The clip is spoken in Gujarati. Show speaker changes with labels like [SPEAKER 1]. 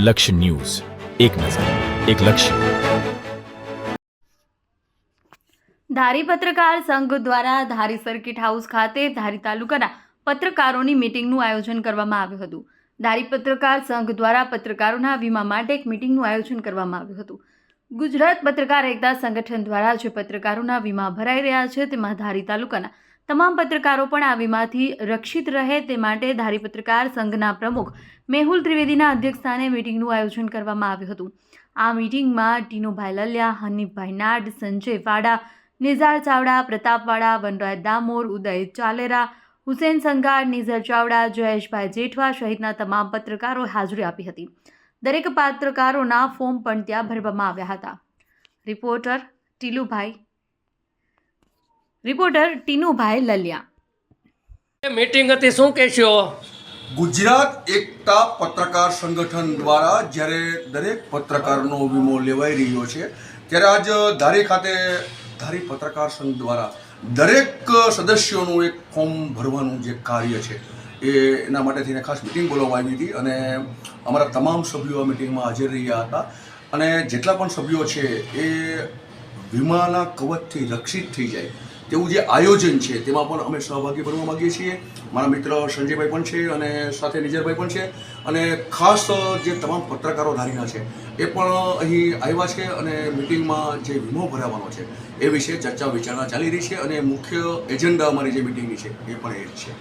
[SPEAKER 1] લક્ષ્ય ન્યૂઝ, એક નજર, એક લક્ષ્ય.
[SPEAKER 2] ધારી પત્રકાર સંઘ દ્વારા ધારી સર્કિટ હાઉસ ખાતે ધારી તાલુકાના પત્રકારોની મીટિંગનું આયોજન કરવામાં આવ્યું હતું. ધારી પત્રકાર સંઘ દ્વારા પત્રકારોના વીમા માટે એક મીટિંગનું આયોજન કરવામાં આવ્યું હતું. ગુજરાત પત્રકાર એકતા સંગઠન દ્વારા જે પત્રકારોના વીમા ભરાઈ રહ્યા છે તેમાં ધારી તાલુકાના તમામ પત્રકારો પણ આ વીમાથી રક્ષિત રહે તે માટે ધારી પત્રકાર સંઘના પ્રમુખ મેહુલ ત્રિવેદીના અધ્યક્ષસ્થાને મીટિંગનું આયોજન કરવામાં આવ્યું હતું. આ મીટિંગમાં ટીનુભાઈ લલિયા, હનીફભાઈ નાડ, સંજય વાડા, નિઝાર ચાવડા, પ્રતાપ વાડા, વનરાજ દામોર, ઉદય ચાલેરા, હુસેન સંગાર, નિઝર ચાવડા, જયેશભાઈ જેઠવા સહિતના તમામ પત્રકારોએ હાજરી આપી હતી. દરેક પત્રકારોના ફોર્મ પણ ત્યાં ભરવામાં આવ્યા હતા. રિપોર્ટર ટીનુભાઈ લલિયા.
[SPEAKER 3] મીટિંગ હતી, શું કહેશો?
[SPEAKER 4] ગુજરાત એકતા પત્રકાર સંગઠન દ્વારા જ્યારે દરેક પત્રકારનો વીમો લેવાઈ રહ્યો છે ત્યારે આજ ધારી ખાતે ધારી પત્રકાર સંઘ દ્વારા દરેક સદસ્યોનું એક ફોર્મ ભરવાનું જે કાર્ય છે એના માટે થઈને ખાસ મિટિંગ બોલાવવામાં આવી હતી અને અમારા તમામ સભ્યો આ મિટિંગમાં હાજર રહ્યા હતા અને જેટલા પણ સભ્યો છે એ વીમાના કવચથી રક્ષિત થઈ જાય તેવું જે આયોજન છે તેમાં પણ અમે સહભાગી બનવા માગીએ છીએ. મારા મિત્ર સંજયભાઈ પણ છે અને સાથે નિઝરભાઈ પણ છે અને ખાસ જે તમામ પત્રકારો ધારીના છે એ પણ અહીં આવ્યા છે અને મિટિંગમાં જે વીમો ભરાવાનો છે એ વિશે ચર્ચા વિચારણા ચાલી રહી છે અને મુખ્ય એજન્ડા અમારી જે મિટિંગની છે એ પણ એ જ છે.